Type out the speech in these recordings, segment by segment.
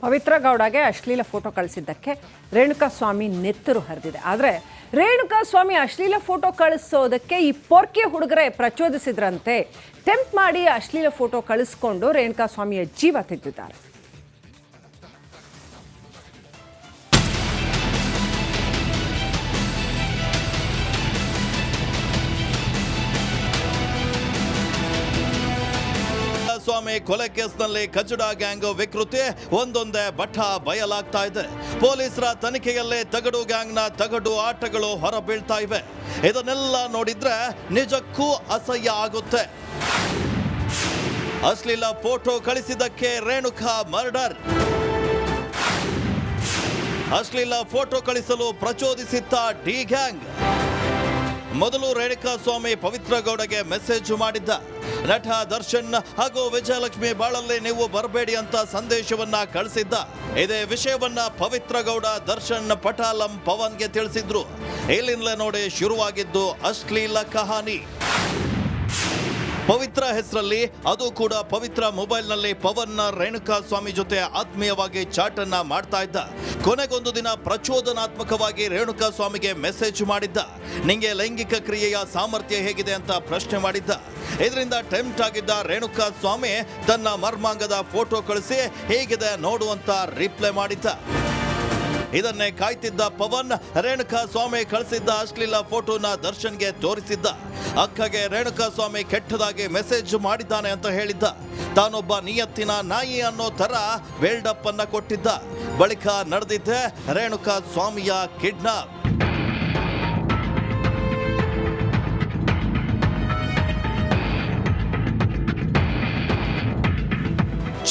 ಪವಿತ್ರ ಗೌಡಗೆ ಅಶ್ಲೀಲ ಫೋಟೋ ಕಳಿಸಿದ್ದಕ್ಕೆ ರೇಣುಕಾಸ್ವಾಮಿ ನೆತ್ತರು ಹರಿದಿದೆ. ಆದರೆ ರೇಣುಕಾಸ್ವಾಮಿ ಅಶ್ಲೀಲ ಫೋಟೋ ಕಳಿಸೋದಕ್ಕೆ ಈ ಪೊರ್ಕೆ ಹುಡುಗರೇ ಪ್ರಚೋದಿಸಿದ್ರಂತೆ. ಟೆಂಪ್ ಮಾಡಿ ಅಶ್ಲೀಲ ಫೋಟೋ ಕಳಿಸ್ಕೊಂಡು ರೇಣುಕಾಸ್ವಾಮಿಯ ಜೀವ ತೆಗೆದಿದ್ದಾರೆ. ಸ್ವಾಮಿ ಕೊಲೆ ಕೇಸ್ನಲ್ಲಿ ಕಚಡ ಗ್ಯಾಂಗ್ ವಿಕೃತಿ ಒಂದೊಂದೇ ಬಠ ಬಯಲಾಗ್ತಾ ಇದೆ. ಪೊಲೀಸರ ತನಿಖೆಯಲ್ಲೇ ತಗಡು ಗ್ಯಾಂಗ್ನ ತಗಡು ಆಟಗಳು ಹೊರಬೀಳ್ತಾ ಇವೆ. ಇದನ್ನೆಲ್ಲ ನೋಡಿದ್ರೆ ನಿಜಕ್ಕೂ ಅಸಹ್ಯ ಆಗುತ್ತೆ. ಅಶ್ಲೀಲ ಫೋಟೋ ಕಳಿಸಿದ್ದಕ್ಕೆ ರೇಣುಕಾ ಮರ್ಡರ್. ಅಶ್ಲೀಲ ಫೋಟೋ ಕಳಿಸಲು ಪ್ರಚೋದಿಸಿದ್ದ ಡಿ ಗ್ಯಾಂಗ್. ಮೊದಲು ರೇಣುಕಾಸ್ವಾಮಿ ಪವಿತ್ರ ಗೌಡಗೆ ಮೆಸೇಜ್ ಮಾಡಿದ್ದ. ನಟ ದರ್ಶನ್ ಹಾಗೂ ವಿಜಯಲಕ್ಷ್ಮಿ ಬಾಳಲ್ಲಿ ನೀವು ಬರಬೇಡಿ ಅಂತ ಸಂದೇಶವನ್ನ ಕಳಿಸಿದ್ದ. ಇದೇ ವಿಷಯವನ್ನ ಪವಿತ್ರ ಗೌಡ, ದರ್ಶನ್, ಪಟಾಲಂ, ಪವನ್ಗೆ ತಿಳಿಸಿದ್ರು. ಇಲ್ಲಿಂದಲೇ ನೋಡಿ ಶುರುವಾಗಿದ್ದು ಅಶ್ಲೀಲ ಕಹಾನಿ. ಪವಿತ್ರ ಹೆಸರಲ್ಲಿ, ಅದು ಕೂಡ ಪವಿತ್ರ ಮೊಬೈಲ್ನಲ್ಲಿ ಪವನ್ ರೇಣುಕಾಸ್ವಾಮಿ ಜೊತೆ ಆತ್ಮೀಯವಾಗಿ ಚಾಟ್ ಅನ್ನ ಮಾಡ್ತಾ ಇದ್ದ. ಕೊನೆಗೊಂದು ದಿನ ಪ್ರಚೋದನಾತ್ಮಕವಾಗಿ ರೇಣುಕಾಸ್ವಾಮಿಗೆ ಮೆಸೇಜ್ ಮಾಡಿದ್ದ. ನಿಂಗೆ ಲೈಂಗಿಕ ಕ್ರಿಯೆಯ ಸಾಮರ್ಥ್ಯ ಹೇಗಿದೆ ಅಂತ ಪ್ರಶ್ನೆ ಮಾಡಿದ್ದ. ಇದರಿಂದ ಟೆಂಪ್ಟ್ ಆಗಿದ್ದ ರೇಣುಕಾಸ್ವಾಮಿ ತನ್ನ ಮರ್ಮಾಂಗದ ಫೋಟೋ ಕಳಿಸಿ ಹೇಗಿದೆ ನೋಡು ಅಂತ ರಿಪ್ಲೈ ಮಾಡಿದ್ದ. ಇದನ್ನೇ ಕಾಯ್ತಿದ್ದ ಪವನ್ ರೇಣುಕಾಸ್ವಾಮಿ ಕಳಿಸಿದ್ದ ಅಶ್ಲೀಲ ಫೋಟೋನ ದರ್ಶನ್ಗೆ ತೋರಿಸಿದ್ದ. ಅಕ್ಕಗೆ ರೇಣುಕಾಸ್ವಾಮಿ ಕೆಟ್ಟದಾಗಿ ಮೆಸೇಜ್ ಮಾಡಿದ್ದಾನೆ ಅಂತ ಹೇಳಿದ್ದ. ತಾನೊಬ್ಬ ನಿಯತ್ತಿನ ನಾಯಿ ಅನ್ನೋ ತರ ಬಿಲ್ಡಪ್ ಅನ್ನ ಕೊಟ್ಟಿದ್ದ. ಬಳಿಕ ನಡೆದಿದ್ದೆ ರೇಣುಕಾಸ್ವಾಮಿಯ ಕಿಡ್ನಾಪ್.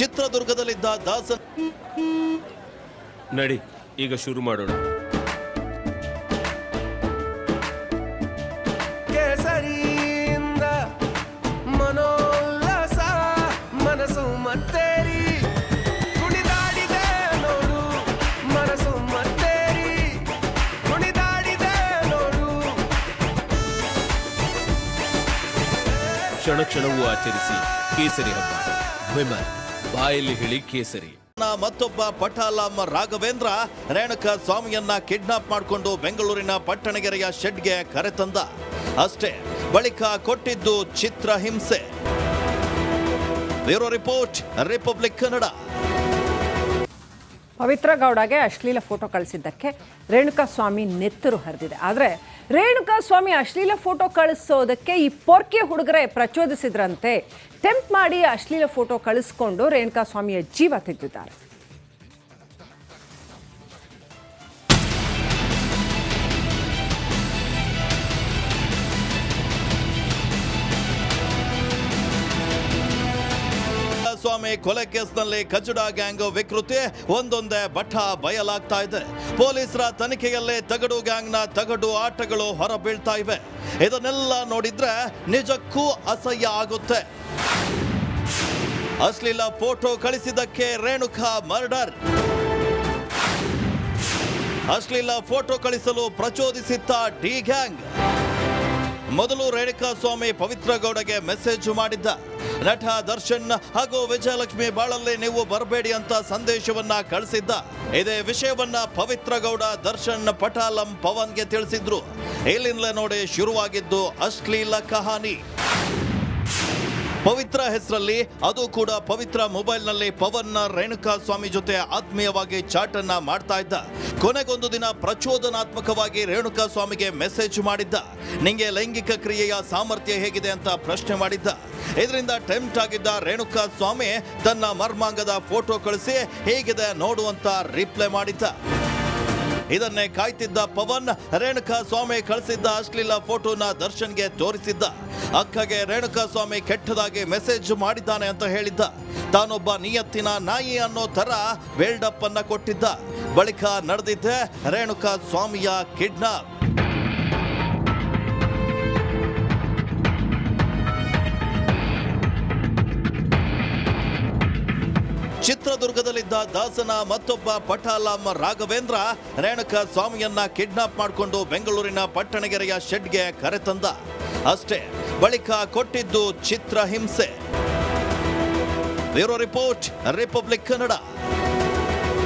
ಚಿತ್ರದುರ್ಗದಲ್ಲಿದ್ದ ದಾಸನ್ ನಡಿ ಈಗ ಶುರು ಮಾಡೋಣ. ಕೇಸರಿಯಿಂದ ಮನೋಲ್ಲಾಸ ಮನಸ್ಸು ಮತ್ತೇರಿ ಕುಣಿದಾಡಿದೆ ನೋಡು, ಮನಸ್ಸು ಮತ್ತೇರಿ ಕುಣಿದಾಡಿದೆ ನೋಡು. ಕ್ಷಣ ಕ್ಷಣವೂ ಆಚರಿಸಿ ಕೇಸರಿ ಹಬ್ಬ. ವಿಮಲ್ ಬಾಯಲ್ಲಿ ಹೇಳಿ ಕೇಸರಿ. ಮತ್ತೊಬ್ಬ ಪಟಾಲಂ ರಾಘವೇಂದ್ರ ರೇಣುಕಾಸ್ವಾಮಿಯನ್ನ ಕಿಡ್ನಾಪ್ ಮಾಡಿಕೊಂಡು ಬೆಂಗಳೂರಿನ ಪಟ್ಟಣಗೆರೆಯ ಶೆಡ್ಗೆ ಕರೆತಂದ. ಅಷ್ಟೇ, ಬಳಿಕ ಕೊಟ್ಟಿದ್ದು ಚಿತ್ರಹಿಂಸೆ. Bureau report, Republic Kannada. Pavithra ಗೌಡಗೆ ಅಶ್ಲೀಲ ಫೋಟೋ ಕಳಿಸಿದ್ದಕ್ಕೆ ರೇಣುಕಾಸ್ವಾಮಿ ನೆತ್ತರು ಹರಿದಿದೆ. ಆದರೆ ರೇಣುಕಾಸ್ವಾಮಿ ಅಶ್ಲೀಲ ಫೋಟೋ ಕಳಿಸೋದಕ್ಕೆ ಈ ಪೊರ್ಕೆ ಹುಡುಗರೇ ಪ್ರಚೋದಿಸಿದ್ರಂತೆ. ಟೆಂಪ್ ಮಾಡಿ ಅಶ್ಲೀಲ ಫೋಟೋ ಕಳಿಸ್ಕೊಂಡು ರೇಣುಕಾಸ್ವಾಮಿಯ ಜೀವ ತೆಗೆದಿದ್ದಾರೆ. ಸ್ವಾಮಿ ಕೊಲೆ ಕೇಸ್ನಲ್ಲಿ ಕಚಡ ಗ್ಯಾಂಗ್ ವಿಕೃತಿ ಒಂದೊಂದೇ ಬಠ ಬಯಲಾಗ್ತಾ ಇದೆ. ಪೊಲೀಸರ ತನಿಖೆಯಲ್ಲೇ ತಗಡು ಗ್ಯಾಂಗ್ನ ತಗಡು ಆಟಗಳು ಹೊರಬೀಳ್ತಾ ಇವೆ. ಇದನ್ನೆಲ್ಲ ನೋಡಿದ್ರೆ ನಿಜಕ್ಕೂ ಅಸಹ್ಯ ಆಗುತ್ತೆ. ಅಶ್ಲೀಲ ಫೋಟೋ ಕಳಿಸಿದ್ದಕ್ಕೆ ರೇಣುಕಾ ಮರ್ಡರ್. ಅಶ್ಲೀಲ ಫೋಟೋ ಕಳಿಸಲು ಪ್ರಚೋದಿಸಿದ್ದ ಡಿ ಗ್ಯಾಂಗ್. ಮೊದಲು ರೇಣುಕಾಸ್ವಾಮಿ ಪವಿತ್ರ ಗೌಡಗೆ ಮೆಸೇಜ್ ಮಾಡಿದ್ದ. ನಟ ದರ್ಶನ್ ಹಾಗೂ ವಿಜಯಲಕ್ಷ್ಮಿ ಬಾಳಲ್ಲಿ ನೀವು ಬರಬೇಡಿ ಅಂತ ಸಂದೇಶವನ್ನ ಕಳಿಸಿದ್ದ. ಇದೇ ವಿಷಯವನ್ನ ಪವಿತ್ರ ಗೌಡ, ದರ್ಶನ್, ಪಟಾಲಂ, ಪವನ್ಗೆ ತಿಳಿಸಿದ್ರು. ಇಲ್ಲಿಂದಲೇ ನೋಡಿ ಶುರುವಾಗಿದ್ದು ಅಶ್ಲೀಲ ಕಹಾನಿ. ಪವಿತ್ರ ಹೆಸರಲ್ಲಿ, ಅದು ಕೂಡ ಪವಿತ್ರ ಮೊಬೈಲ್ನಲ್ಲಿ ಪವನ್ ರೇಣುಕಾಸ್ವಾಮಿ ಜೊತೆ ಆತ್ಮೀಯವಾಗಿ ಚಾಟ್ ಅನ್ನ ಮಾಡ್ತಾ ಇದ್ದ. ಕೊನೆಗೊಂದು ದಿನ ಪ್ರಚೋದನಾತ್ಮಕವಾಗಿ ರೇಣುಕಾಸ್ವಾಮಿಗೆ ಮೆಸೇಜ್ ಮಾಡಿದ್ದ. ನಿಂಗೆ ಲೈಂಗಿಕ ಕ್ರಿಯೆಯ ಸಾಮರ್ಥ್ಯ ಹೇಗಿದೆ ಅಂತ ಪ್ರಶ್ನೆ ಮಾಡಿದ್ದ. ಇದರಿಂದ ಟೆಂಪ್ಟ್ ಆಗಿದ್ದ ರೇಣುಕಾಸ್ವಾಮಿ ತನ್ನ ಮರ್ಮಾಂಗದ ಫೋಟೋ ಕಳಿಸಿ ಹೇಗಿದೆ ನೋಡು ಅಂತ ರಿಪ್ಲೈ ಮಾಡಿದ್ದ. ಇದನ್ನೇ ಕಾಯ್ತಿದ್ದ ಪವನ್ ರೇಣುಕಾಸ್ವಾಮಿ ಕಳಿಸಿದ್ದ ಅಶ್ಲೀಲ ಫೋಟೋನ ದರ್ಶನ್ಗೆ ತೋರಿಸಿದ್ದ. ಅಕ್ಕಗೆ ರೇಣುಕಾಸ್ವಾಮಿ ಕೆಟ್ಟದಾಗಿ ಮೆಸೇಜ್ ಮಾಡಿದ್ದಾನೆ ಅಂತ ಹೇಳಿದ್ದ. ತಾನೊಬ್ಬ ನಿಯತ್ತಿನ ನಾಯಿ ಅನ್ನೋ ತರ ಬಿಲ್ಡಪ್ ಅನ್ನ ಕೊಟ್ಟಿದ್ದ. ಬಳಿಕ ನಡೆದಿದ್ದೆ ರೇಣುಕಾಸ್ವಾಮಿಯ ಕಿಡ್ನಾಪ್. ಚಿತ್ರದುರ್ಗದಲ್ಲಿದ್ದ ದಾಸನ ಮತ್ತೊಬ್ಬ ಪಟಾಲಂ ರಾಘವೇಂದ್ರ ರೇಣುಕಾಸ್ವಾಮಿಯನ್ನ ಕಿಡ್ನಾಪ್ ಮಾಡಿಕೊಂಡು ಬೆಂಗಳೂರಿನ ಪಟ್ಟಣಗೆರೆಯ ಶೆಡ್ಗೆ ಕರೆತಂದ. ಅಷ್ಟೇ, ಬಳಿಕ ಕೊಟ್ಟಿದ್ದು ಚಿತ್ರಹಿಂಸೆ. Bureau report, Republic Kannada.